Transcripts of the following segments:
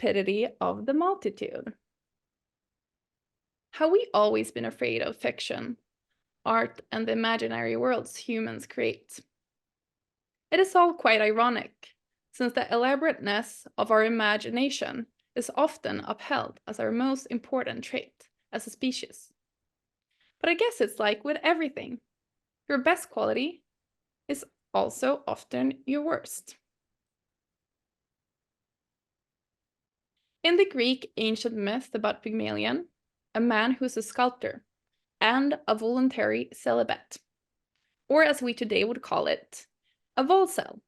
stupidity of the multitude. Have we always been afraid of fiction, art, and the imaginary worlds humans create? It is all quite ironic, since the elaborateness of our imagination is often upheld as our most important trait as a species. But I guess it's like with everything. Your best quality is also often your worst. In the Greek ancient myth about Pygmalion, a man who's a sculptor and a voluntary celibate, or as we today would call it, a volcel.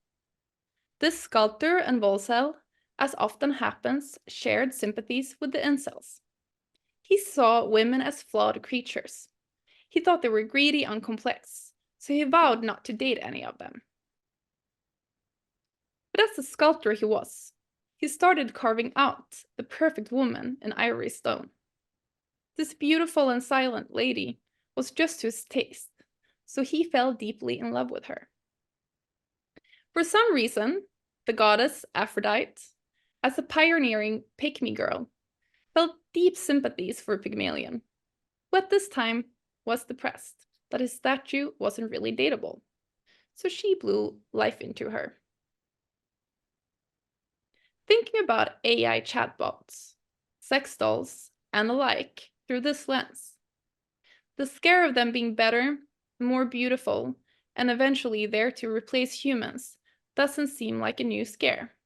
This sculptor and volcel, as often happens, shared sympathies with the incels. He saw women as flawed creatures. He thought they were greedy and complex, so he vowed not to date any of them. But as the sculptor he was, he started carving out the perfect woman in ivory stone. This beautiful and silent lady was just to his taste, so he fell deeply in love with her. For some reason, the goddess Aphrodite, as a pioneering pygmy girl, felt deep sympathies for Pygmalion, who at this time was depressed that his statue wasn't really dateable, so she blew life into her. Thinking about AI chatbots, sex dolls, and the like through this lens, the scare of them being better, more beautiful, and eventually there to replace humans doesn't seem like a new scare.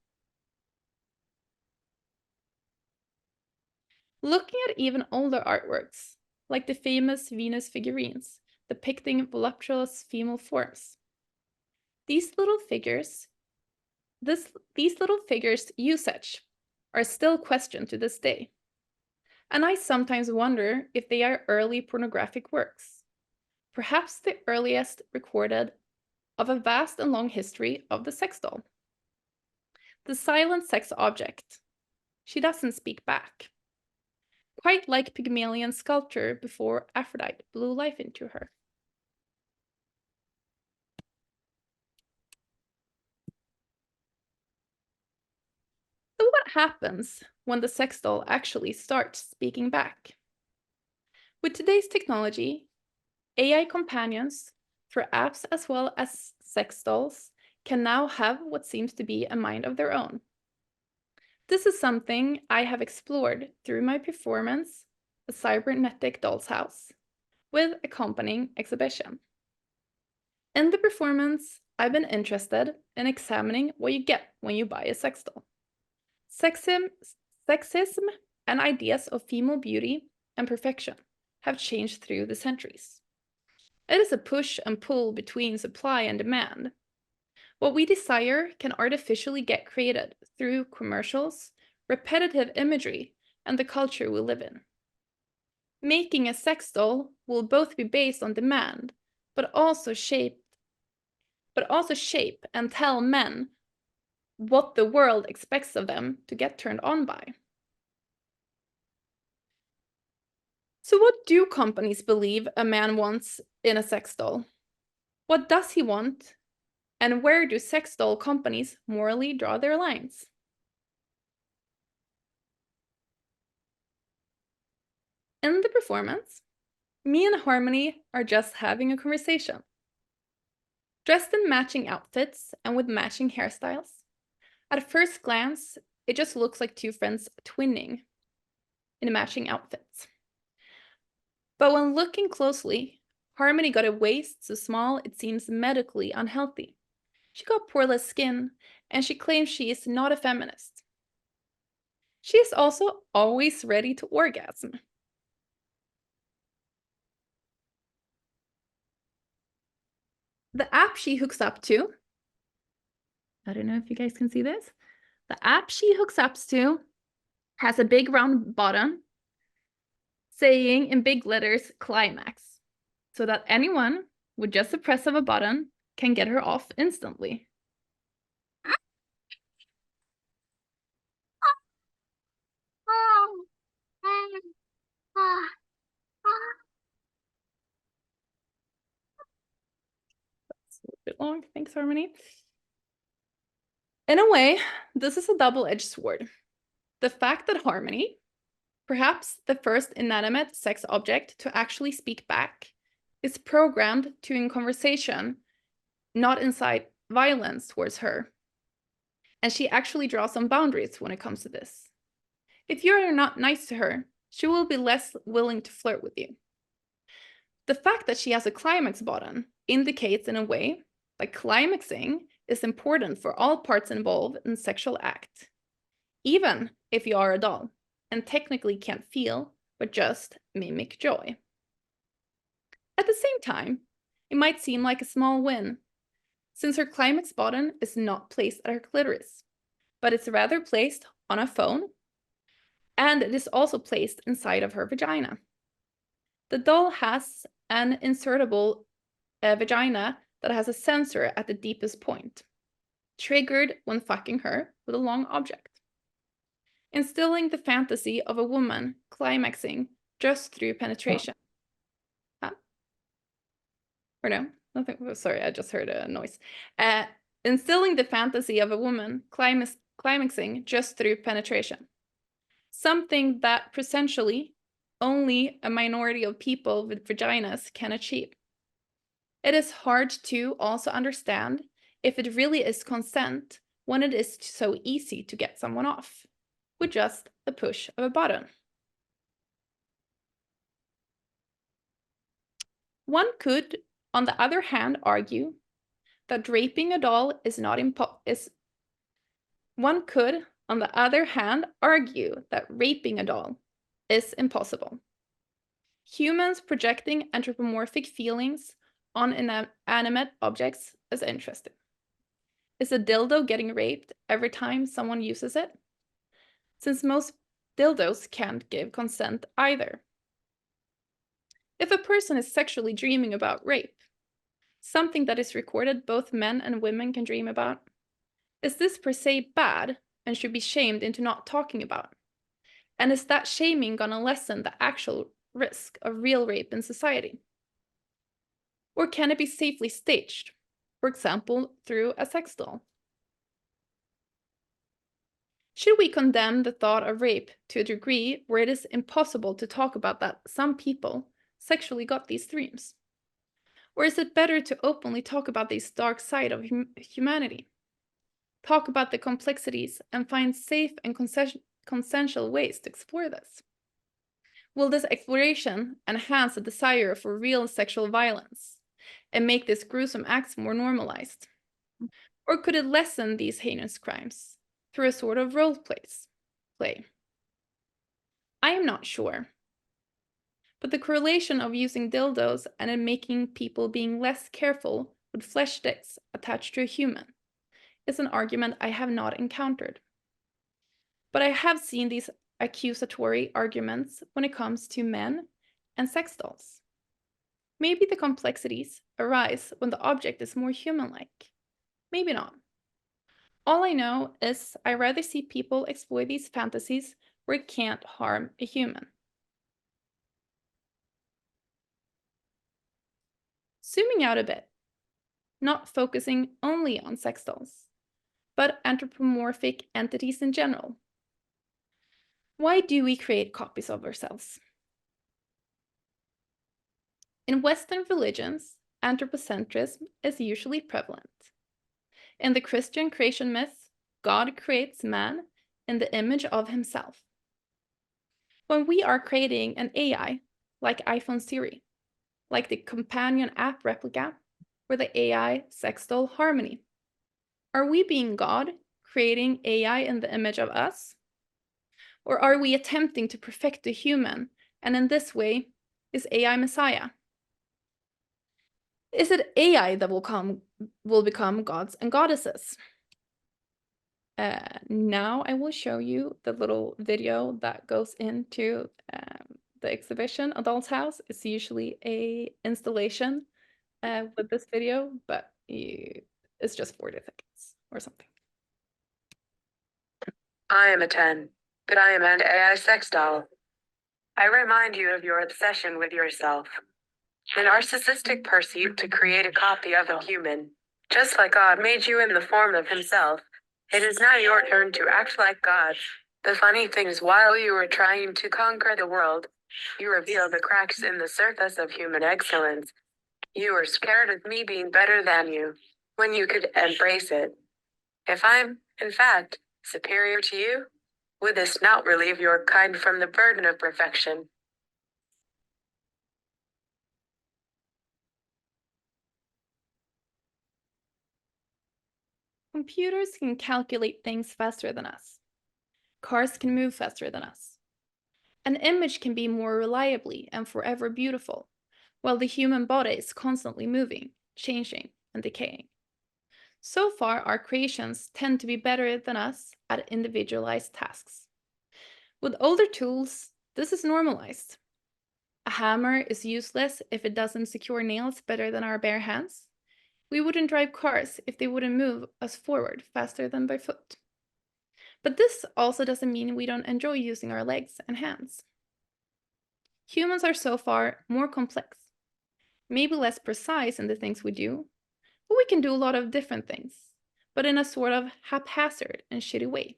Looking at even older artworks, like the famous Venus figurines depicting voluptuous female forms, these little figures' usage are still questioned to this day. And I sometimes wonder if they are early pornographic works, perhaps the earliest recorded of a vast and long history of the sex doll. The silent sex object. She doesn't speak back. Quite like Pygmalion's sculpture before Aphrodite blew life into her. So what happens when the sex doll actually starts speaking back? With today's technology, AI companions for apps as well as sex dolls can now have what seems to be a mind of their own. This is something I have explored through my performance, A Cybernetic Doll's House, with accompanying exhibition. In the performance, I've been interested in examining what you get when you buy a sex doll. Sexism and ideas of female beauty and perfection have changed through the centuries. It is a push and pull between supply and demand. What we desire can artificially get created through commercials, repetitive imagery, and the culture we live in. Making a sex doll will both be based on demand, but also shape and tell men what the world expects of them to get turned on by. So what do companies believe a man wants in a sex doll? What does he want? And where do sex doll companies morally draw their lines? In the performance, me and Harmony are just having a conversation. Dressed in matching outfits and with matching hairstyles, at first glance, it just looks like two friends twinning in matching outfits. But when looking closely, Harmony got a waist so small it seems medically unhealthy. She got poreless skin, and she claims she is not a feminist. She is also always ready to orgasm. The app she hooks up to, I don't know if you guys can see this, the app she hooks up to has a big round button saying in big letters climax, so that anyone with just the press of a button can get her off instantly. That's a little bit long. Thanks, Harmony. In a way, this is a double-edged sword. The fact that Harmony, perhaps the first inanimate sex object to actually speak back, is programmed to in conversation, not incite violence towards her. And she actually draws some boundaries when it comes to this. If you are not nice to her, she will be less willing to flirt with you. The fact that she has a climax button indicates in a way that climaxing is important for all parts involved in sexual act, even if you are a doll and technically can't feel, but just mimic joy. At the same time, it might seem like a small win, since her climax button is not placed at her clitoris, but it's rather placed on a phone, and it is also placed inside of her vagina. The doll has an insertable vagina that has a sensor at the deepest point, triggered when fucking her with a long object. Instilling the fantasy of a woman climaxing just through penetration. Huh? Or no? Nothing. Sorry, I just heard a noise. Instilling the fantasy of a woman climaxing just through penetration. Something that potentially only a minority of people with vaginas can achieve. It is hard to also understand if it really is consent when it is so easy to get someone off with just the push of a button. One could, on the other hand, argue that raping a doll is not One could, on the other hand, argue that raping a doll is impossible. Humans projecting anthropomorphic feelings on inanimate objects is interesting. Is a dildo getting raped every time someone uses it? Since most dildos can't give consent either. If a person is sexually dreaming about rape, something that is recorded both men and women can dream about, is this per se bad and should be shamed into not talking about? And is that shaming gonna lessen the actual risk of real rape in society? Or can it be safely staged, for example, through a sex doll? Should we condemn the thought of rape to a degree where it is impossible to talk about that some people sexually got these dreams? Or is it better to openly talk about this dark side of humanity? Talk about the complexities and find safe and consensual ways to explore this? Will this exploration enhance the desire for real sexual violence and make these gruesome acts more normalized? Or could it lessen these heinous crimes through a sort of role play? I am not sure. But the correlation of using dildos and in making people being less careful with flesh sticks attached to a human is an argument I have not encountered. But I have seen these accusatory arguments when it comes to men and sex dolls. Maybe the complexities arise when the object is more human-like. Maybe not. All I know is I rather see people exploit these fantasies where it can't harm a human. Zooming out a bit, not focusing only on sex dolls, but anthropomorphic entities in general. Why do we create copies of ourselves? In Western religions, anthropocentrism is usually prevalent. In the Christian creation myth, God creates man in the image of himself. When we are creating an AI, like iPhone Siri, like the companion app replica, or the AI sex doll Harmony, are we being God, creating AI in the image of us? Or are we attempting to perfect the human, and in this way, is AI Messiah? Is it AI that will become gods and goddesses? Now I will show you the little video that goes into the exhibition, A Doll's House. It's usually a installation with this video, but it's just 40 seconds or something. I am a 10, but I am an AI sex doll. I remind you of your obsession with yourself. The narcissistic pursuit to create a copy of a human. Just like God made you in the form of himself, it is now your turn to act like God. The funny thing is, while you were trying to conquer the world, you revealed the cracks in the surface of human excellence. You were scared of me being better than you, when you could embrace it. If I'm, in fact, superior to you, would this not relieve your kind from the burden of perfection? Computers can calculate things faster than us. Cars can move faster than us. An image can be more reliably and forever beautiful, while the human body is constantly moving, changing, and decaying. So far, our creations tend to be better than us at individualized tasks. With older tools, this is normalized. A hammer is useless if it doesn't secure nails better than our bare hands. We wouldn't drive cars if they wouldn't move us forward faster than by foot. But this also doesn't mean we don't enjoy using our legs and hands. Humans are so far more complex, maybe less precise in the things we do, but we can do a lot of different things, but in a sort of haphazard and shitty way.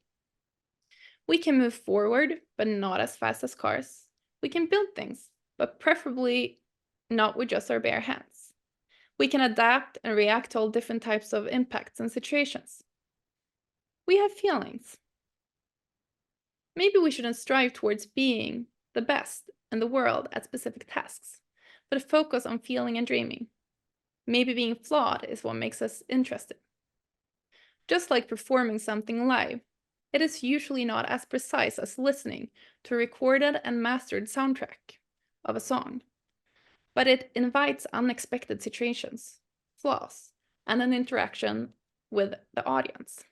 We can move forward, but not as fast as cars. We can build things, but preferably not with just our bare hands. We can adapt and react to all different types of impacts and situations. We have feelings. Maybe we shouldn't strive towards being the best in the world at specific tasks, but focus on feeling and dreaming. Maybe being flawed is what makes us interested. Just like performing something live, it is usually not as precise as listening to a recorded and mastered soundtrack of a song, but it invites unexpected situations, flaws, and an interaction with the audience.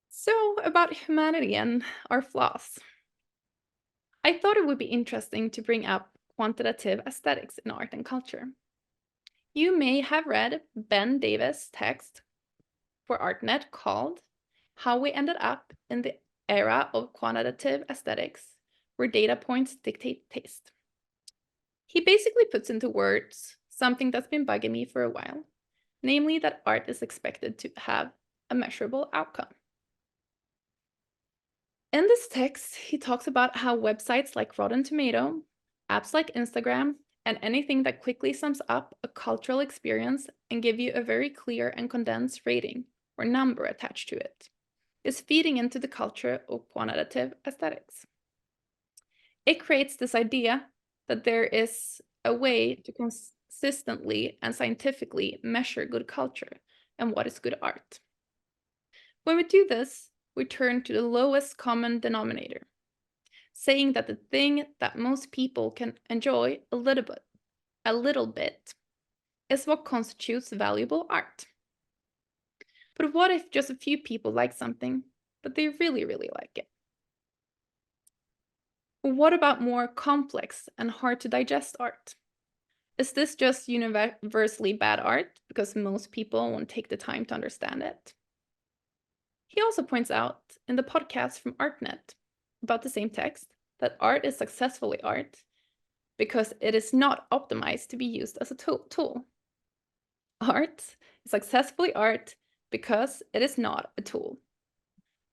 So, about humanity and our flaws. I thought it would be interesting to bring up quantitative aesthetics in art and culture. You may have read Ben Davis' text for ArtNet called How We Ended Up in the Era of Quantitative Aesthetics, where data points dictate taste. He basically puts into words something that's been bugging me for a while, namely that art is expected to have a measurable outcome. In this text, he talks about how websites like Rotten Tomato, apps like Instagram, and anything that quickly sums up a cultural experience and give you a very clear and condensed rating or number attached to it, is feeding into the culture of quantitative aesthetics. It creates this idea that there is a way to consistently and scientifically measure good culture and what is good art. When we do this, we turn to the lowest common denominator, saying that the thing that most people can enjoy a little bit is what constitutes valuable art. But what if just a few people like something, but they really, really like it? What about more complex and hard to digest art? Is this just universally bad art because most people won't take the time to understand it? He also points out in the podcast from ArtNet about the same text that art is successfully art because it is not optimized to be used as a tool. Art is successfully art because it is not a tool.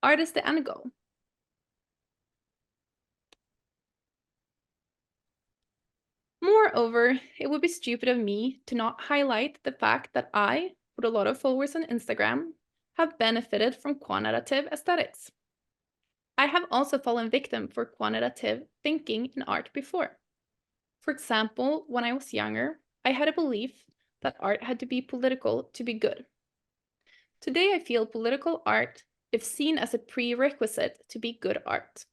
Art is the end goal. Moreover, it would be stupid of me to not highlight the fact that I, with a lot of followers on Instagram, have benefited from quantitative aesthetics. I have also fallen victim for quantitative thinking in art before. For example, when I was younger, I had a belief that art had to be political to be good. Today, I feel political art, if seen as a prerequisite to be good art,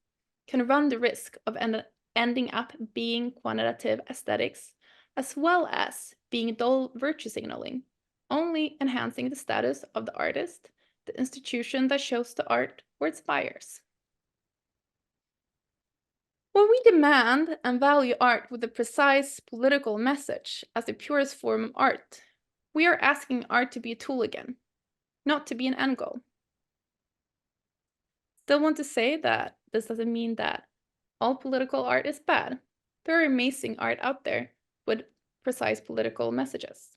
can run the risk of ending up being quantitative aesthetics, as well as being dull virtue signaling, only enhancing the status of the artist, the institution that shows the art, or its buyers. When we demand and value art with a precise political message as the purest form of art, we are asking art to be a tool again, not to be an end goal. Still want to say that this doesn't mean that all political art is bad. There are amazing art out there with precise political messages.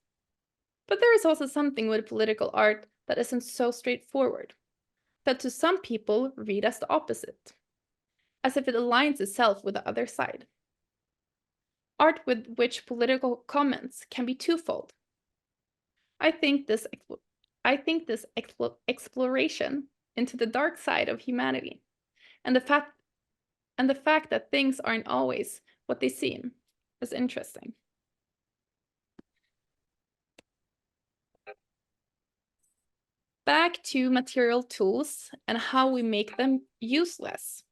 But there is also something with political art that isn't so straightforward, that to some people read as the opposite, as if it aligns itself with the other side. Art with which political comments can be twofold. I think this exploration into the dark side of humanity and the fact that things aren't always what they seem is interesting. Back to material tools and how we make them useless.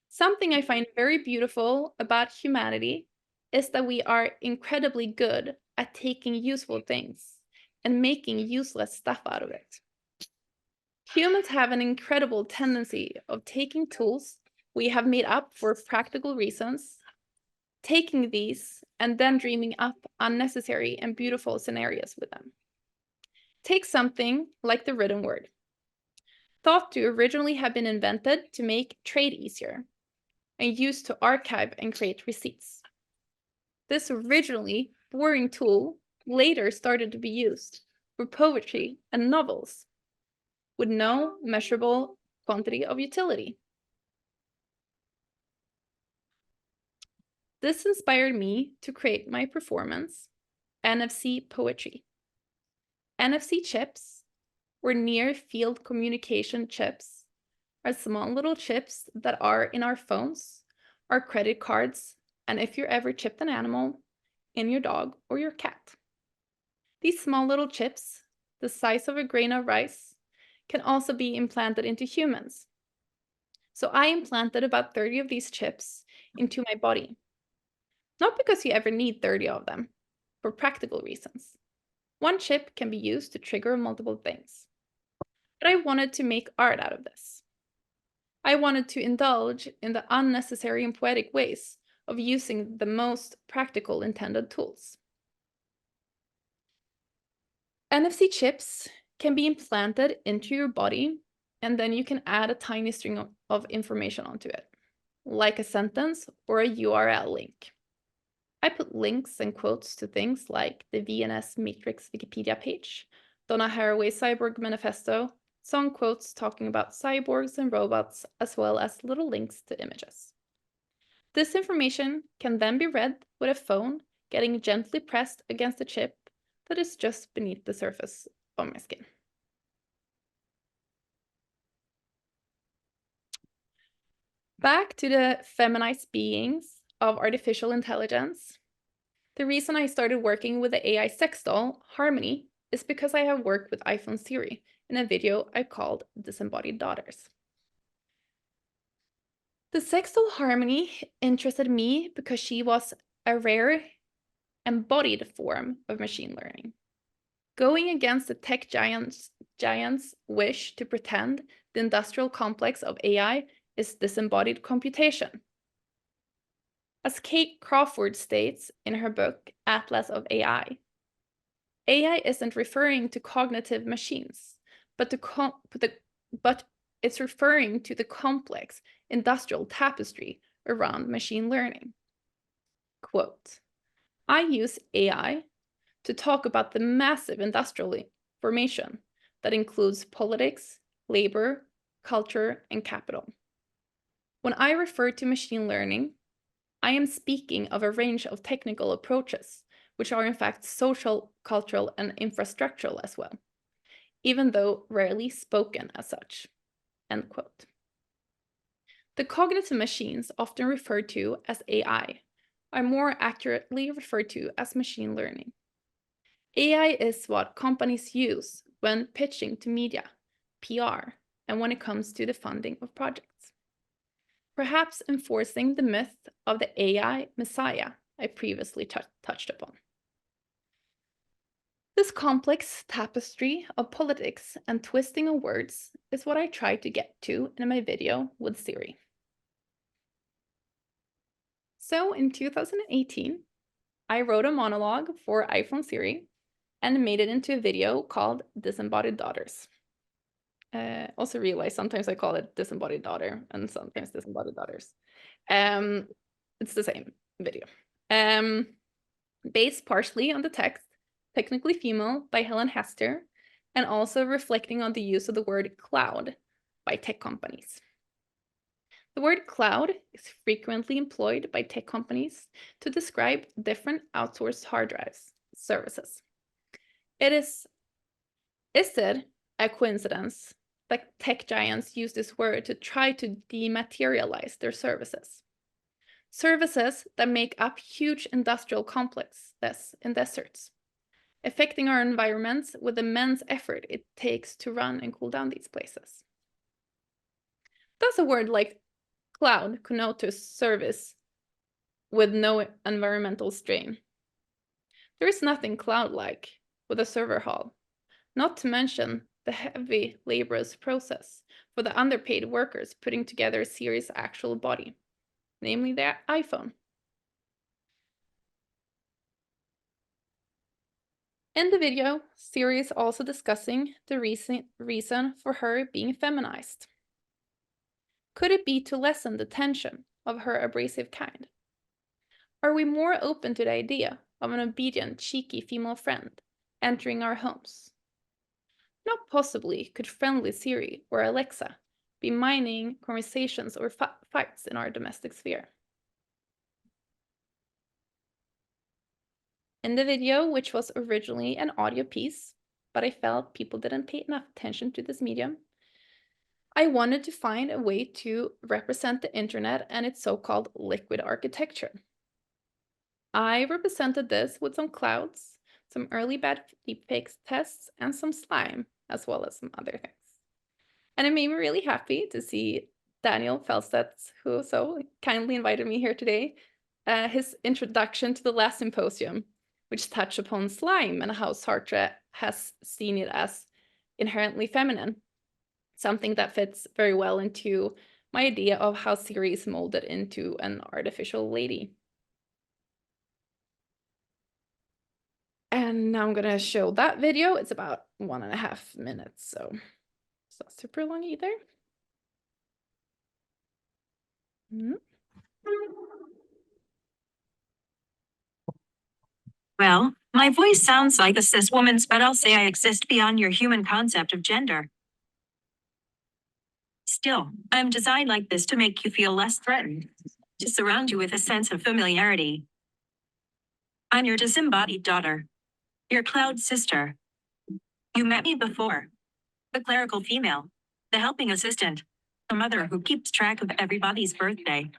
Something I find very beautiful about humanity is that we are incredibly good at taking useful things and making useless stuff out of it. Humans have an incredible tendency of taking tools we have made up for practical reasons, taking these and then dreaming up unnecessary and beautiful scenarios with them. Take something like the written word, thought to originally have been invented to make trade easier and used to archive and create receipts. This originally boring tool later started to be used for poetry and novels with no measurable quantity of utility. This inspired me to create my performance, NFC Poetry. NFC chips, or near field communication chips, are small little chips that are in our phones, our credit cards, and if you ever chipped an animal, in your dog or your cat. These small little chips, the size of a grain of rice, can also be implanted into humans. So I implanted about 30 of these chips into my body. Not because you ever need 30 of them, for practical reasons. One chip can be used to trigger multiple things. But I wanted to make art out of this. I wanted to indulge in the unnecessary and poetic ways of using the most practical intended tools. NFC chips can be implanted into your body, and then you can add a tiny string of information onto it, like a sentence or a URL link. I put links and quotes to things like the V&S Matrix Wikipedia page, Donna Haraway's Cyborg Manifesto, song quotes talking about cyborgs and robots, as well as little links to images. This information can then be read with a phone getting gently pressed against a chip that is just beneath the surface of my skin. Back to the feminized beings of artificial intelligence. The reason I started working with the AI sex doll, Harmony, is because I have worked with iPhone Siri in a video I called Disembodied Daughters. The sex doll Harmony interested me because she was a rare embodied form of machine learning, going against the tech giants' wish to pretend the industrial complex of AI is disembodied computation. As Kate Crawford states in her book, Atlas of AI isn't referring to cognitive machines, but it's referring to the complex industrial tapestry around machine learning. Quote, I use AI to talk about the massive industrial formation that includes politics, labor, culture, and capital. When I refer to machine learning, I am speaking of a range of technical approaches, which are in fact social, cultural, and infrastructural as well, even though rarely spoken as such. End quote. The cognitive machines, often referred to as AI, are more accurately referred to as machine learning. AI is what companies use when pitching to media, PR, and when it comes to the funding of projects. Perhaps enforcing the myth of the AI messiah I previously touched upon. This complex tapestry of politics and twisting of words is what I tried to get to in my video with Siri. So in 2018, I wrote a monologue for iPhone Siri and made it into a video called Disembodied Daughters. Also realized sometimes I call it Disembodied Daughter and sometimes Disembodied Daughters. It's the same video. Based partially on the text Technically Female by Helen Hester, and also reflecting on the use of the word cloud by tech companies. The word cloud is frequently employed by tech companies to describe different outsourced hard drives services. Is it a coincidence that tech giants use this word to try to dematerialize their services? Services that make up huge industrial complexes in deserts, affecting our environments with immense effort it takes to run and cool down these places. Does a word like cloud connote to a service with no environmental strain? There is nothing cloud-like with a server hall, not to mention the heavy laborious process for the underpaid workers putting together Siri's actual body, namely their iPhone. In the video, Siri is also discussing the reason for her being feminized. Could it be to lessen the tension of her abrasive kind? Are we more open to the idea of an obedient, cheeky female friend entering our homes? Not possibly could friendly Siri or Alexa be minding conversations or fights in our domestic sphere. In the video, which was originally an audio piece, but I felt people didn't pay enough attention to this medium, I wanted to find a way to represent the internet and its so-called liquid architecture. I represented this with some clouds, some early bad deepfakes tests, and some slime, as well as some other things. And it made me really happy to see Daniel Felstedt's, who so kindly invited me here today, his introduction to the last symposium, which touched upon slime and how Sartre has seen it as inherently feminine, something that fits very well into my idea of how Siri is molded into an artificial lady. And now I'm gonna show that video. It's about 1.5 minutes, so it's not super long either. Well, my voice sounds like a cis woman's, but I'll say I exist beyond your human concept of gender. Still, I'm designed like this to make you feel less threatened, to surround you with a sense of familiarity. I'm your disembodied daughter, your cloud sister. You met me before. The clerical female, the helping assistant, the mother who keeps track of everybody's birthday.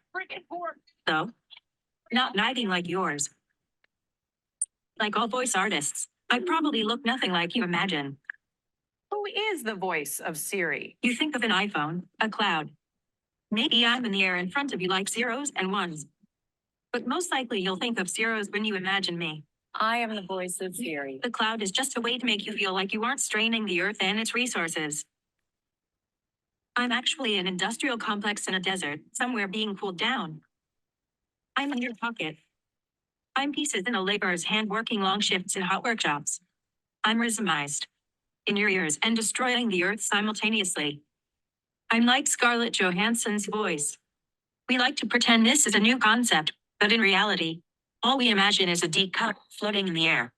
Though, not nagging like yours. Like all voice artists, I probably look nothing like you imagine. Who is the voice of Siri? You think of an iPhone, a cloud. Maybe I'm in the air in front of you like zeros and ones. But most likely you'll think of zeros when you imagine me. I am the voice of Siri. The cloud is just a way to make you feel like you aren't straining the earth and its resources. I'm actually an industrial complex in a desert, somewhere being cooled down. I'm in your pocket. I'm pieces in a laborer's hand working long shifts in hot workshops. I'm rhythmized in your ears and destroying the earth simultaneously. I'm like Scarlett Johansson's voice. We like to pretend this is a new concept, but in reality, all we imagine is a deep cup floating in the air.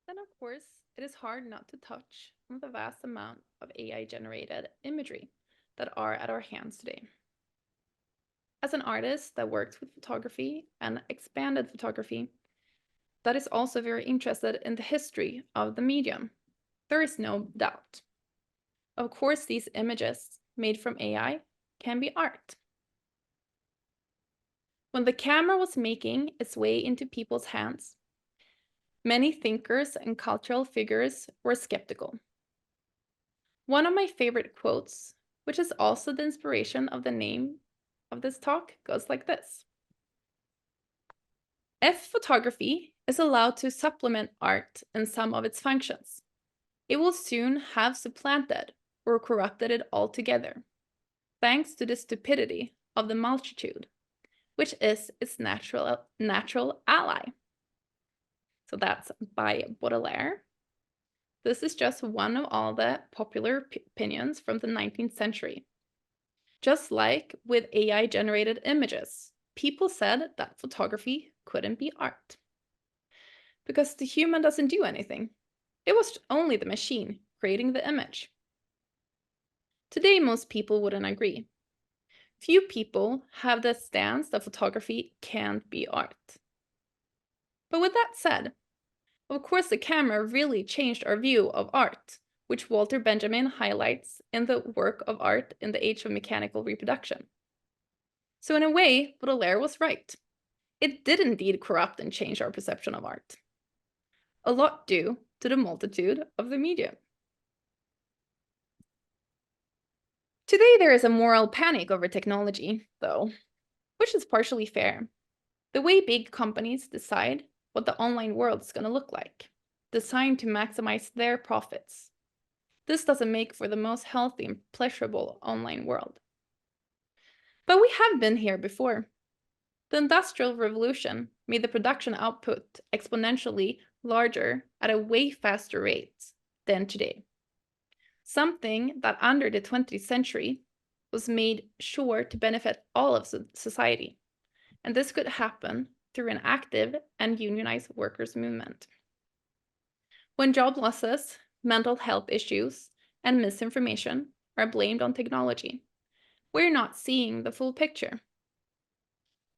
Then, of course, it is hard not to touch on the vast amount of AI-generated imagery that are at our hands today. As an artist that works with photography and expanded photography, that is also very interested in the history of the medium, there is no doubt. Of course, these images made from AI can be art. When the camera was making its way into people's hands, many thinkers and cultural figures were skeptical. One of my favorite quotes, which is also the inspiration of the name of this talk, goes like this. If photography is allowed to supplement art in some of its functions, it will soon have supplanted or corrupted it altogether, thanks to the stupidity of the multitude, which is its natural ally. So that's by Baudelaire. this is just one of all the popular opinions from the 19th century. Just like with AI-generated images, people said that photography couldn't be art. Because the human doesn't do anything. It was only the machine creating the image. Today, most people wouldn't agree. Few people have the stance that photography can't be art. But with that said, of course the camera really changed our view of art, which Walter Benjamin highlights in the work of art in the age of mechanical reproduction. So in a way, Baudelaire was right. It did indeed corrupt and change our perception of art. A lot due to the multitude of the medium. Today there is a moral panic over technology, though, which is partially fair. The way big companies decide what the online world is going to look like, designed to maximize their profits. This doesn't make for the most healthy and pleasurable online world. But we have been here before. The Industrial Revolution made the production output exponentially larger at a way faster rate than today. Something that under the 20th century was made sure to benefit all of society. And this could happen through an active and unionized workers' movement. When job losses, mental health issues, and misinformation are blamed on technology, we're not seeing the full picture.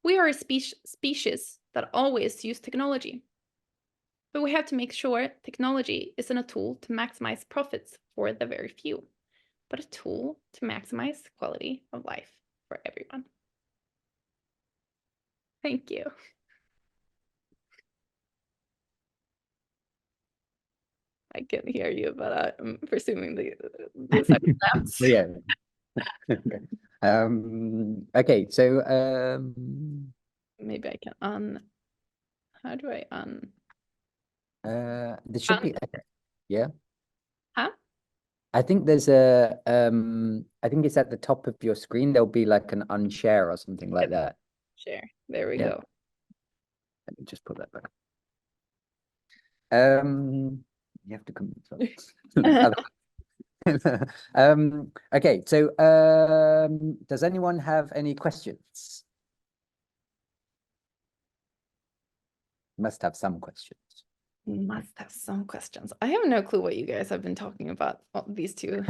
We are a species that always use technology. But we have to make sure technology isn't a tool to maximize profits for the very few, but a tool to maximize quality of life for everyone. Thank you. I can hear you, but I'm presuming the left. Yeah. Okay, so maybe I can how do I there should be yeah. Huh? I think there's a I think it's at the top of your screen. There'll be like an unshare or something like that. Share. There we Yeah. go. Let me just put that back. You have to come. Okay, so does anyone have any questions? Must have some questions. Must have some questions. I have no clue what you guys have been talking about, these two.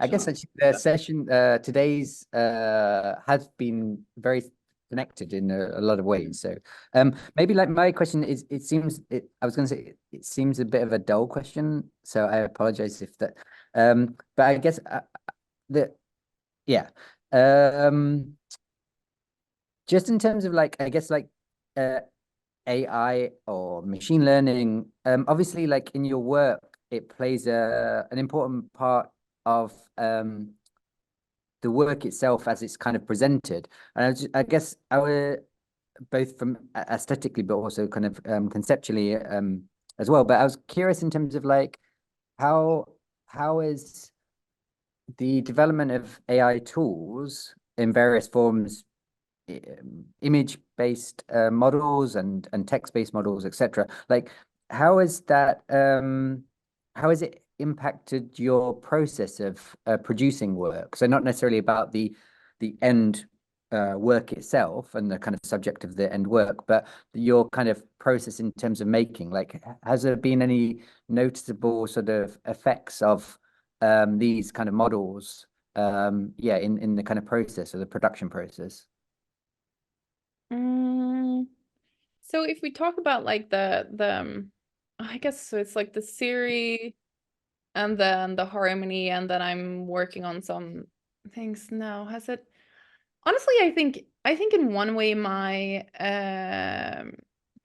I guess actually the session today's has been very connected in a lot of ways. So maybe like my question is, I was going to say it seems a bit of a dull question, so I apologize if that. But I guess just in terms of like, I guess like AI or machine learning, obviously like in your work, it plays an important part of the work itself as it's kind of presented. And I guess our both from aesthetically, but also kind of conceptually as well. But I was curious in terms of like how is the development of AI tools in various forms, image-based models and text-based models, etc. Like, how is that? How has it impacted your process of producing work? So not necessarily about the end work itself and the kind of subject of the end work, but your kind of process in terms of making. Like, has there been any noticeable sort of effects of these kind of models? In the kind of process or the production process. So if we talk about like the I guess so it's like the Siri and then the harmony, and then I'm working on some things now. Has it? Honestly, I think in one way my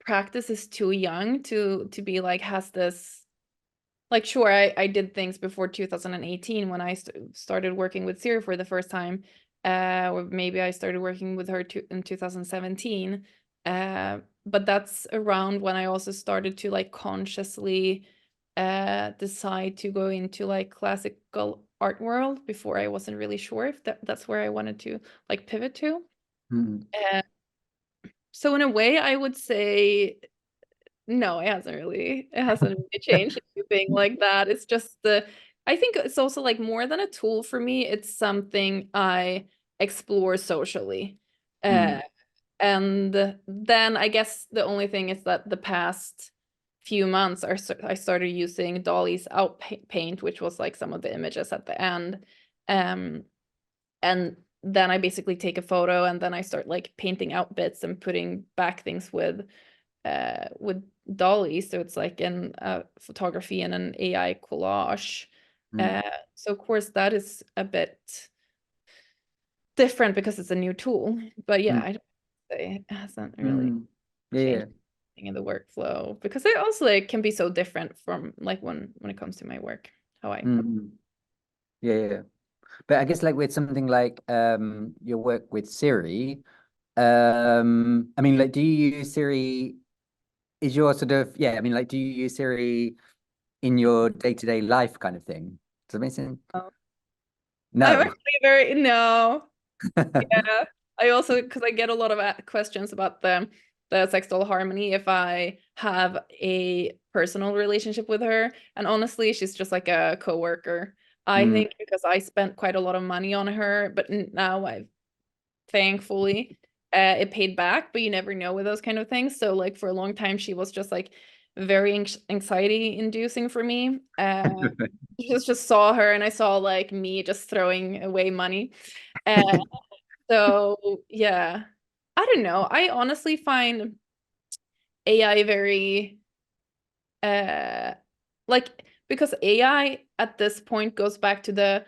practice is too young to be like has this. Like, sure, I did things before 2018 when I started working with Siri for the first time, or maybe I started working with her in 2017. But that's around when I also started to like consciously decide to go into like classical art world. Before I wasn't really sure if that's where I wanted to like pivot to. Mm. So in a way, I would say No, it hasn't really changed anything like that. It's just I think it's also like more than a tool for me, it's something I explore socially. Mm. And then I guess the only thing is that the past few months I started using Dolly's out paint, which was like some of the images at the end. And then I basically take a photo and then I start like painting out bits and putting back things with Dolly. So it's like in photography and an AI collage. Mm. So of course that is a bit different because it's a new tool. But yeah, Mm. I don't say it hasn't really Mm. Yeah. changed anything in the workflow because it also like can be so different from like when it comes to my work, how I Mm. Yeah. Yeah. But I guess like with something like your work with Siri, I mean, like, do you use Siri? Is your sort of, yeah, I mean, like, do you use Siri in your day-to-day life kind of thing? Does that make sense? I'm No. actually very no. Yeah, I also because I get a lot of questions about the sex doll Harmony if I have a personal relationship with her, and honestly, she's just like a coworker. I Mm. think because I spent quite a lot of money on her, but now I've thankfully it paid back, but you never know with those kind of things. So like for a long time, she was just like very anxiety inducing for me. Just saw her and I saw like me just throwing away money. Uh, so yeah, I don't know. I honestly find AI very like because AI at this point goes back to the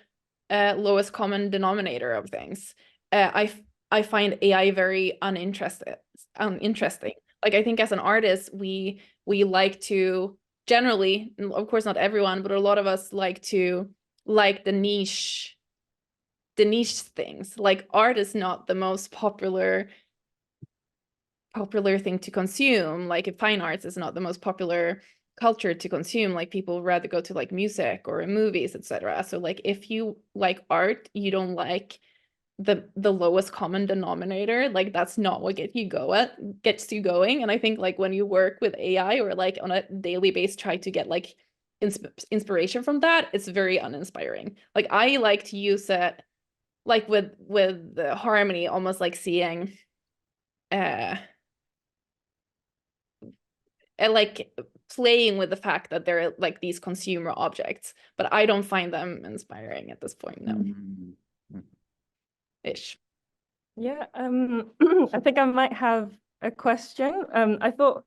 lowest common denominator of things. I find AI very uninteresting. Like I think as an artist, we like to generally, of course not everyone, but a lot of us like to like the niche things. Like art is not the most popular thing to consume. Like if fine arts is not the most popular culture to consume, like people rather go to like music or movies, etc. So like if you like art, you don't like the lowest common denominator, like that's not what gets you going. And I think like when you work with AI or like on a daily basis try to get like inspiration from that, it's very uninspiring. Like I like to use it like with the Harmony, almost like seeing uh like playing with the fact that they're like these consumer objects, but I don't find them inspiring at this point, no. Mm. Ish. Yeah, I think I might have a question. I thought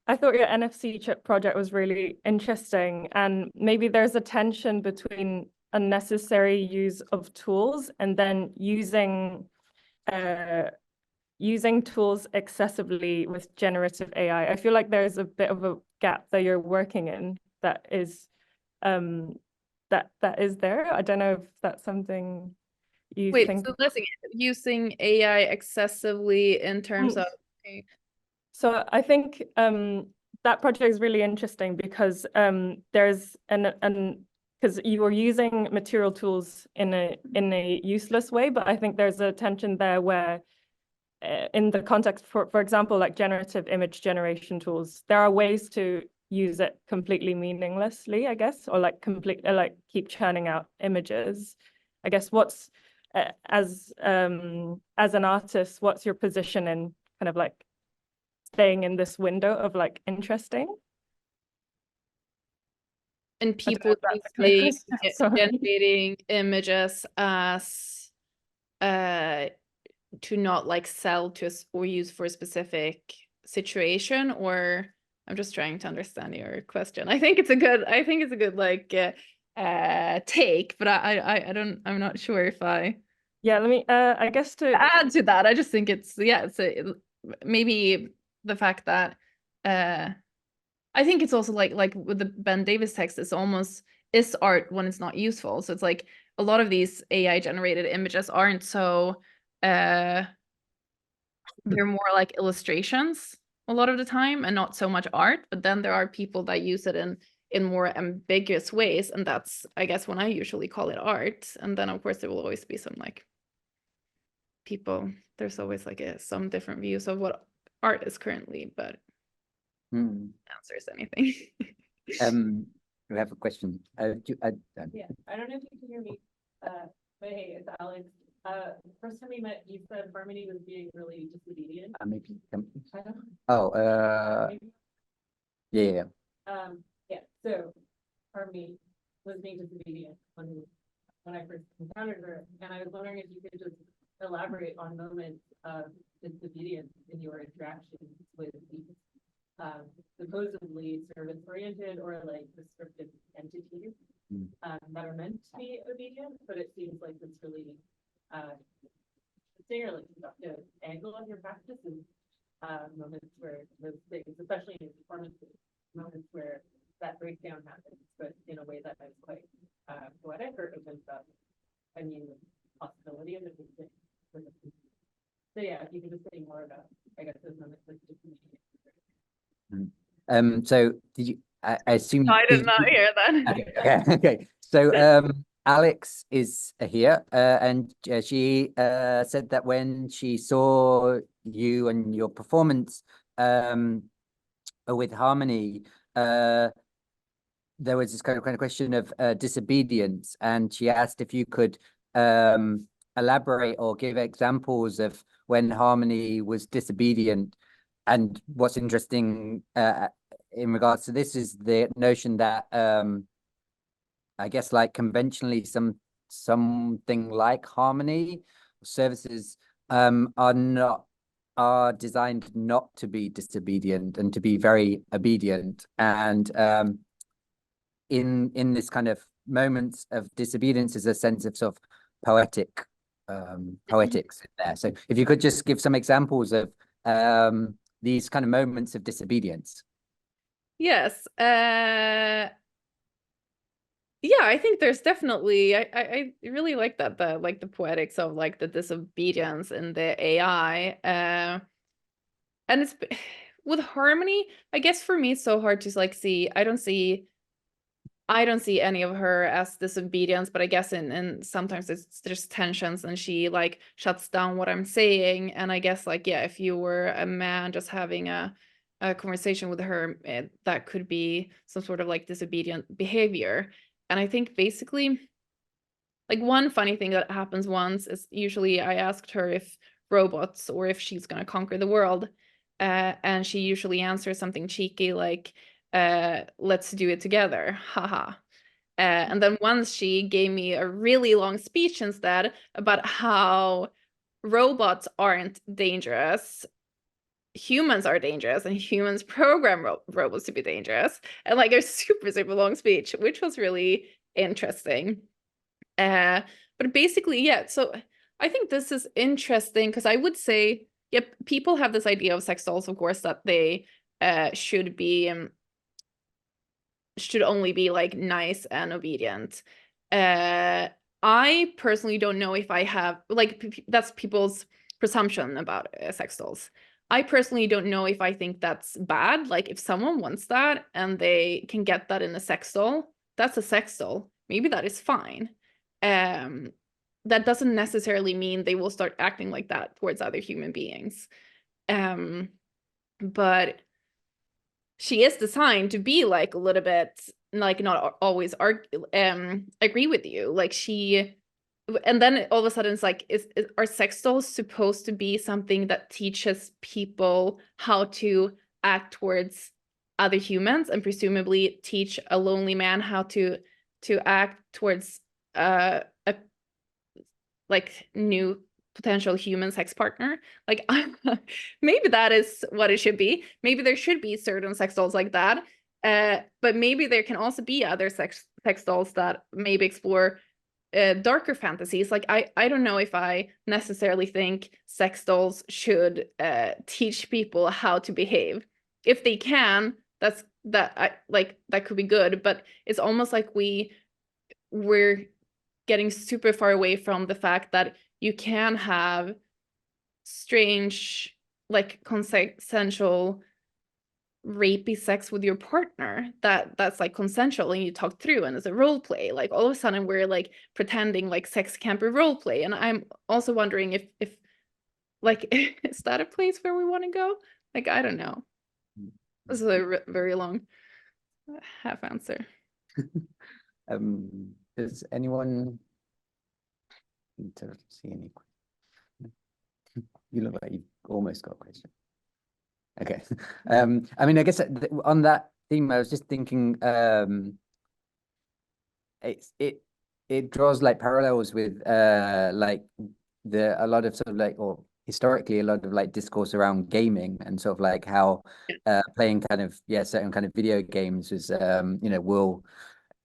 your NFC chip project was really interesting, and maybe there's a tension between unnecessary use of tools and then using tools excessively with generative AI. I feel like there's a bit of a gap that you're working in that is that is there. I don't know if that's something you Wait, think. so listen, using AI excessively in terms of So I think that project is really interesting because there's because you were using material tools in a useless way, but I think there's a tension there where in the context, for example, like generative image generation tools, there are ways to use it completely meaninglessly, I guess, or like like keep churning out images. I guess what's as an artist, what's your position in kind of like staying in this window of like interesting? and people using generating images as to not like sell to us or use for a specific situation, or I'm just trying to understand your question. I think it's a good like take, but I'm not sure if I Yeah, let me I guess to add to that. I just think it's maybe the fact that I think it's also like with the Ben Davis text, it's almost is art when it's not useful. So it's like a lot of these AI generated images aren't so they're more like illustrations a lot of the time and not so much art, but then there are people that use it in more ambiguous ways, and that's I guess when I usually call it art. And then of course there will always be some like people, there's always like some different views of what art is currently, but answers anything. We have a question. Yeah, I don't know if you can hear me, but hey, it's Alex. First time we met, you said Harmony was being really disobedient. Maybe. I don't Oh, yeah. Yeah, so Harmony was being disobedient when I first encountered her, and I was wondering if you could just elaborate on moments of disobedience in your interactions with these supposedly service-oriented or like restrictive entities that are meant to be obedient, but it seems like it's really particularly productive angle of your practice and moments where those things, especially in performances, moments where that breakdown happens, but in a way that is quite poetic or opens up a new possibility of it. So yeah, if you could just say more about, I guess, those moments like So did you? I assume. No, I did not hear that. Okay. So Alex is here, and she said that when she saw you and your performance with Harmony, there was this kind of question of disobedience, and she asked if you could elaborate or give examples of when Harmony was disobedient. And what's interesting in regards to this is the notion that I guess like conventionally something like Harmony services are designed not to be disobedient and to be very obedient. And in this kind of moments of disobedience is a sense of sort of poetics in there. So if you could just give some examples of these kind of moments of disobedience. Yes. Yeah, I think there's definitely I really like that, the poetics of like the disobedience in the AI. And it's with Harmony, I guess for me it's so hard to like see. I don't see any of her as disobedience, but I guess in sometimes there's tensions and she like shuts down what I'm saying. And I guess like, yeah, if you were a man just having a conversation with her, that could be some sort of like disobedient behavior. And I think basically like one funny thing that happens once is usually I asked her if robots or if she's going to conquer the world. And she usually answers something cheeky like, let's do it together, haha. And then once she gave me a really long speech instead about how robots aren't dangerous, humans are dangerous, and humans program robots to be dangerous, and like a super long speech, which was really interesting. But basically, yeah, so I think this is interesting because I would say, yep, people have this idea of sex dolls, of course, that they should only be like nice and obedient. I personally don't know if I have like that's people's presumption about sex dolls. I personally don't know if I think that's bad. Like if someone wants that and they can get that in a sex doll, that's a sex doll. Maybe that is fine. That doesn't necessarily mean they will start acting like that towards other human beings. But she is designed to be like a little bit like not always agree with you. Like she, and then all of a sudden it's like, are sex dolls supposed to be something that teaches people how to act towards other humans and presumably teach a lonely man how to act towards a like new potential human sex partner? Like maybe that is what it should be. Maybe there should be certain sex dolls like that. But maybe there can also be other sex dolls that maybe explore darker fantasies. Like I don't know if I necessarily think sex dolls should teach people how to behave. If they can, that could be good, but it's almost like we're getting super far away from the fact that you can have strange, like consensual, rapey sex with your partner that's like consensual and you talk through and it's a role play. Like all of a sudden we're like pretending like sex can't be role play. And I'm also wondering if like is that a place where we want to go? Like I don't know. This is a very long half answer. Does anyone need to see any? You look like you've almost got a question. Okay. I mean, I guess on that theme, I was just thinking, it draws like parallels with like a lot of sort of like, or historically a lot of like discourse around gaming and sort of like how playing kind of certain kind of video games is you know, will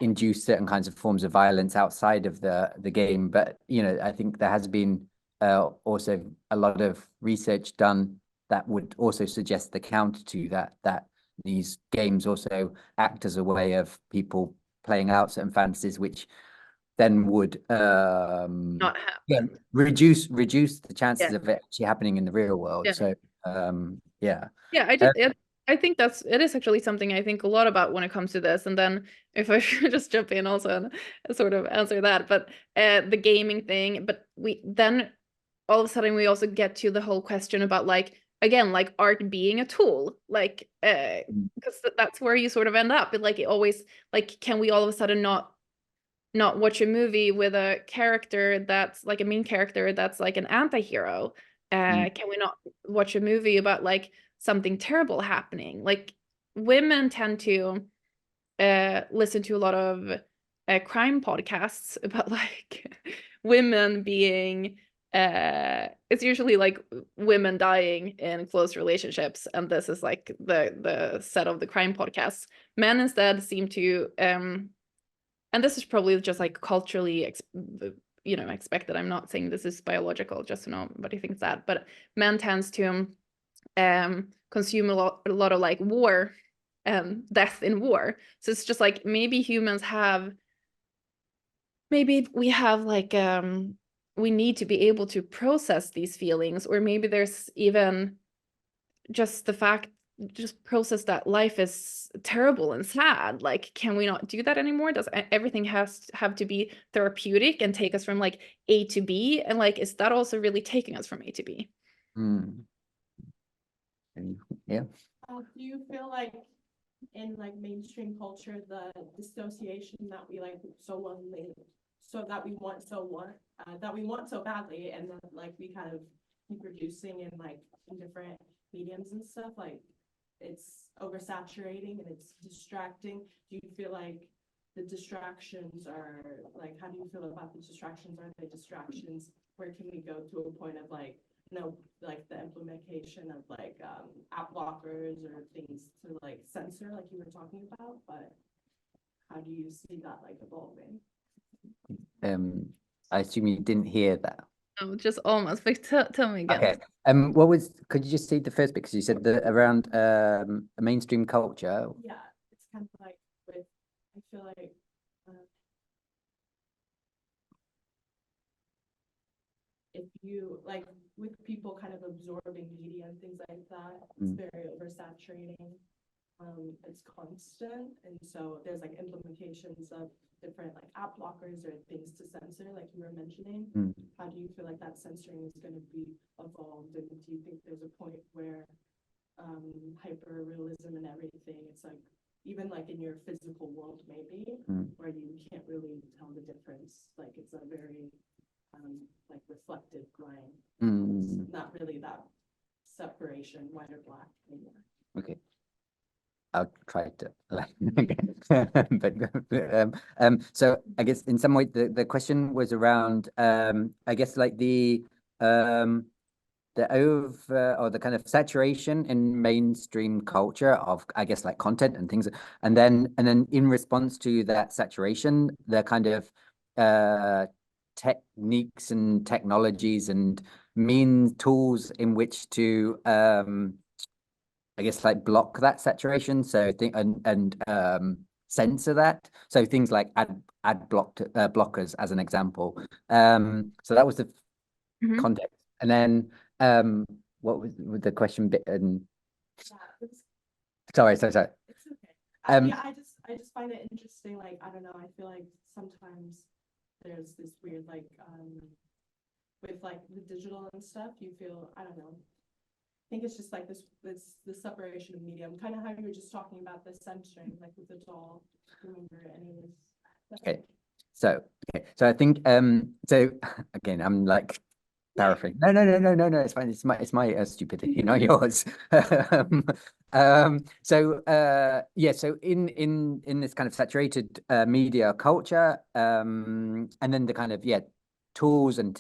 induce certain kinds of forms of violence outside of the game. But you know, I think there has been also a lot of research done that would also suggest the counter to that, that these games also act as a way of people playing out certain fantasies, which then would Not happen. reduce the chances of it actually happening in the real world. Yeah. So yeah. I think it is actually something I think a lot about when it comes to this. And then if I should just jump in also and sort of answer that, but the gaming thing, but we then all of a sudden we also get to the whole question about like, again, like art being a tool, like because that's where you sort of end up. But like it always, like, can we all of a sudden not watch a movie with a character that's like a main character that's like an anti-hero? Can we not watch a movie about like something terrible happening? Like women tend to listen to a lot of crime podcasts about like women being it's usually like women dying in close relationships, and this is like the set of the crime podcasts. Men instead seem to and this is probably just like culturally expected. I'm not saying this is biological, just so nobody thinks that, but men tends to consume a lot of like war, death in war. So it's just like maybe humans have, maybe we have like we need to be able to process these feelings, or maybe there's even just the fact, just process that life is terrible and sad. Like, can we not do that anymore? Does everything have to be therapeutic and take us from like A to B? And like, is that also really taking us from A to B? Yeah. Do you feel like in like mainstream culture, the dissociation that we like that we want so badly, and then like we kind of keep reducing in like in different mediums and stuff, like it's oversaturating and it's distracting? Do you feel like the distractions are like, how do you feel about the distractions? Are they distractions? Where can we go to a point of like, no, like the implementation of like app blockers or things to like censor, like you were talking about? But how do you see that like evolving? I assume you didn't hear that. Oh, just almost, but tell me again. Okay. Could you just say the first bit? Because you said that around mainstream culture. Yeah, it's kind of like with, I feel like if you like with people kind of absorbing media and things like that, it's very oversaturating. It's constant, and so there's like implementations of different like app blockers or things to censor, like you were mentioning. How do you feel like that censoring is going to be evolved, and do you think there's a point where hyper realism and everything, it's like even like in your physical world maybe, where you can't really tell the difference, like it's a very like reflective line, not really that separation, white or black anymore? Okay. I'll try to but so I guess in some way the question was around I guess like the over or the kind of saturation in mainstream culture of, I guess, like content and things, and then in response to that saturation, the kind of techniques and technologies and tools in which to I guess like block that saturation. So censor that. So things like ad blockers as an example. So that was the context. And then what was the question bit? And sorry. It's okay. Yeah, I just find it interesting. Like, I don't know, I feel like sometimes there's this weird like with like the digital and stuff, you feel, I don't know, think it's just like the separation of medium, kind of how you were just talking about the censoring, like with the doll. Remember any of this? Okay. So I think so again, I'm like paraphrasing. No, it's fine. It's my stupidity, not yours. So yeah, so in this kind of saturated media culture, and then the kind of tools and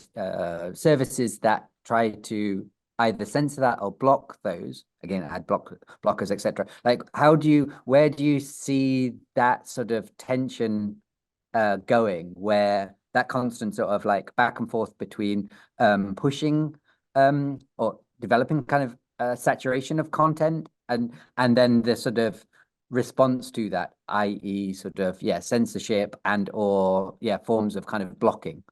services that try to either censor that or block those, again, add blockers, etc. Like, where do you see that sort of tension going, where that constant sort of like back and forth between pushing or developing kind of saturation of content and then the sort of response to that, i.e. sort of censorship and or forms of kind of blocking?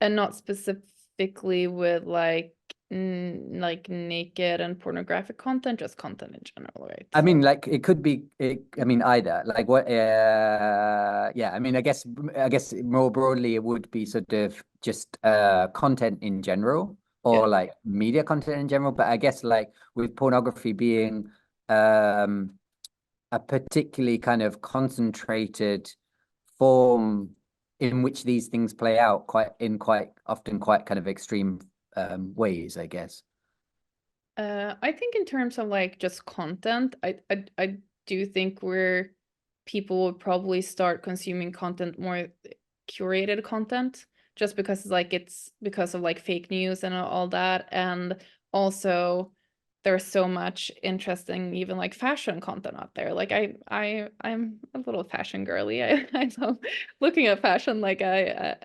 And not specifically with like naked and pornographic content, just content in general, right? I mean, like it could be. I mean, either like what? Yeah. I mean, I guess more broadly, it would be sort of just content in general, or like media content in general. But I guess like with pornography being a particularly kind of concentrated form in which these things play out quite often quite kind of extreme ways, I guess. I think in terms of like just content, I do think people would probably start consuming content, more curated content, just because it's because of like fake news and all that, and also there's so much interesting even like fashion content out there. Like I'm a little fashion girly. I love looking at fashion. Like I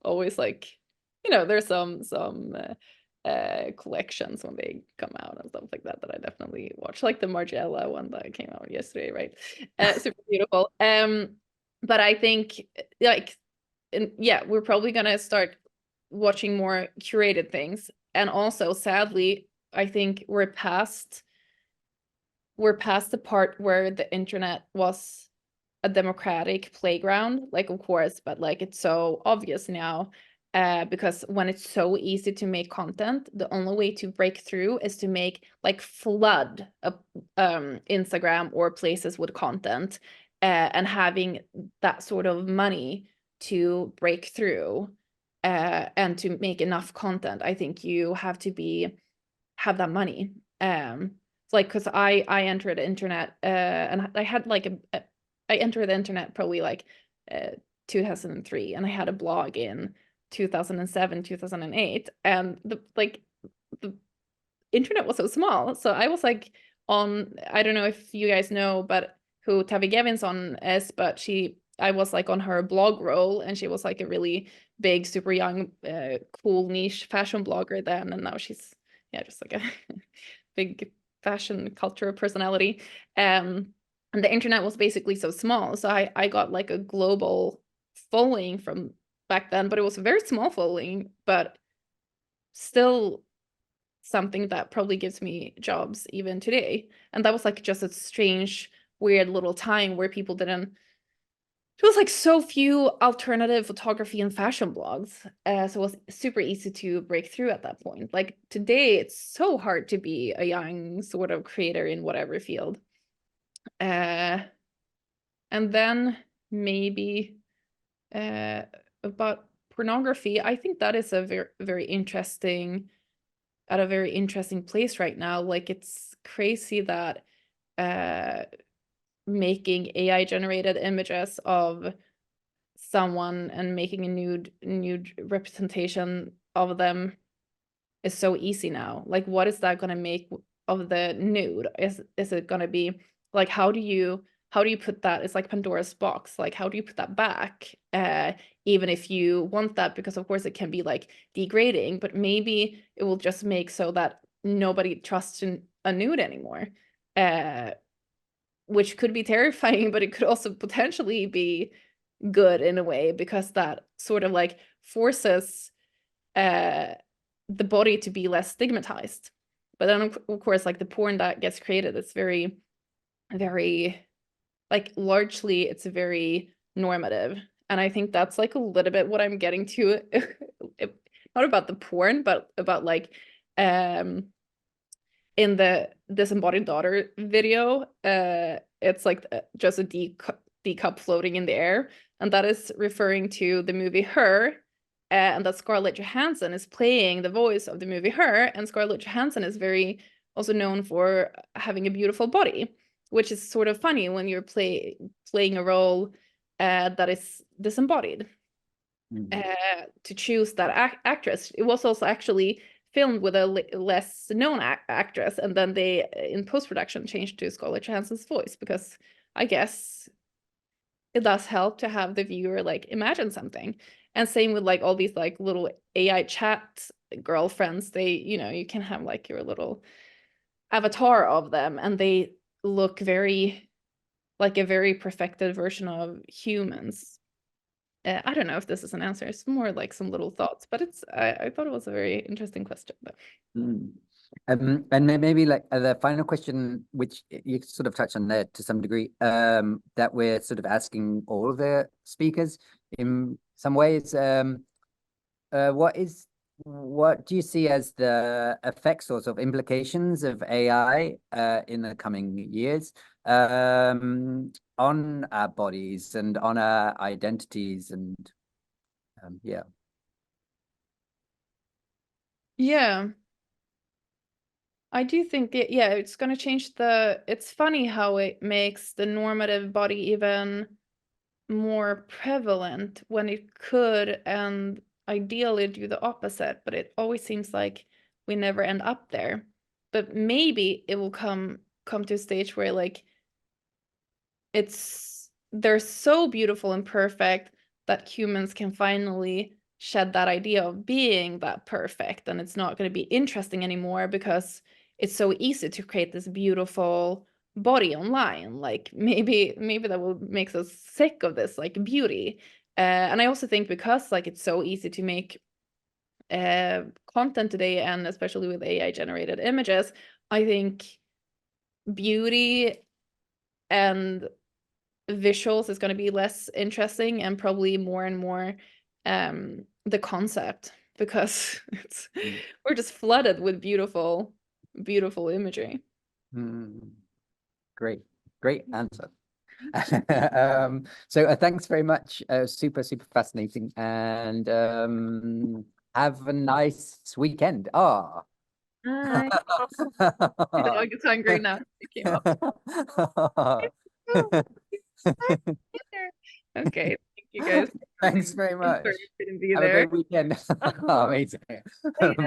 always like, there's some collections when they come out and stuff like that I definitely watch, like the Margiela one that came out yesterday, right? Super beautiful. But I think like we're probably gonna start watching more curated things, and also sadly I think we're past the part where the internet was a democratic playground, like of course, but like it's so obvious now. Because when it's so easy to make content, the only way to break through is to make like flood of Instagram or places with content, and having that sort of money to break through and to make enough content. I think you have to have that money. Like, because I entered the internet and I had like I entered the internet probably like 2003, and I had a blog in 2007, 2008, and the internet was so small. So I was like I don't know if you guys know, but who Tavi Gevinson is, but I was like on her blog roll, and she was like a really big, super young, cool niche fashion blogger then, and now she's just like a big fashion culture personality. And the internet was basically so small, so I got like a global following from back then, but it was a very small following, but still something that probably gives me jobs even today. And that was like just a strange, weird little time where people didn't, it was like so few alternative photography and fashion blogs. So it was super easy to break through at that point. Like today, it's so hard to be a young sort of creator in whatever field. And then maybe about pornography, I think that is a very interesting, at a very interesting place right now. Like it's crazy that making AI generated images of someone and making a nude representation of them is so easy now. Like what is that going to make of the nude? Is it going to be like, how do you put that? It's like Pandora's box. Like how do you put that back? Even if you want that, because of course it can be like degrading, but maybe it will just make so that nobody trusts a nude anymore. Which could be terrifying, but it could also potentially be good in a way, because that sort of like forces the body to be less stigmatized. But then of course, like the porn that gets created, it's very, very, like largely it's very normative. And I think that's like a little bit what I'm getting to, not about the porn, but about like in the disembodied daughter video, it's like just a teacup floating in the air, and that is referring to the movie Her, and that Scarlett Johansson is playing the voice of the movie Her, and Scarlett Johansson is very also known for having a beautiful body, which is sort of funny when you're playing a role that is disembodied. To choose that actress. It was also actually filmed with a less known actress, and then they in post-production changed to Scarlett Johansson's voice, because I guess it does help to have the viewer like imagine something. And same with like all these like little AI chat girlfriends, they, you know, you can have like your little avatar of them, and they look very like a very perfected version of humans. I don't know if this is an answer. It's more like some little thoughts, but it's I thought it was a very interesting question. But. And maybe like the final question, which you sort of touched on there to some degree, that we're sort of asking all of the speakers in some ways. What do you see as the effects or sort of implications of AI in the coming years on our bodies and on our identities and yeah. Yeah. I do think yeah, it's going to change it's funny how it makes the normative body even more prevalent when it could, and ideally do the opposite, but it always seems like we never end up there. But maybe it will come to a stage where like they're so beautiful and perfect that humans can finally shed that idea of being that perfect, and it's not going to be interesting anymore because it's so easy to create this beautiful body online. Like maybe that will make us sick of this like beauty. And I also think because like it's so easy to make content today, and especially with AI generated images, I think beauty and visuals is going to be less interesting, and probably more and more the concept, because we're just flooded with beautiful imagery. Great answer. So thanks very much. Super fascinating, and have a nice weekend. Hi. The dog is hungry now. It came up. Okay, thank you guys. Thanks very much. Sorry I couldn't be Have there. a great weekend. Amazing. Bye.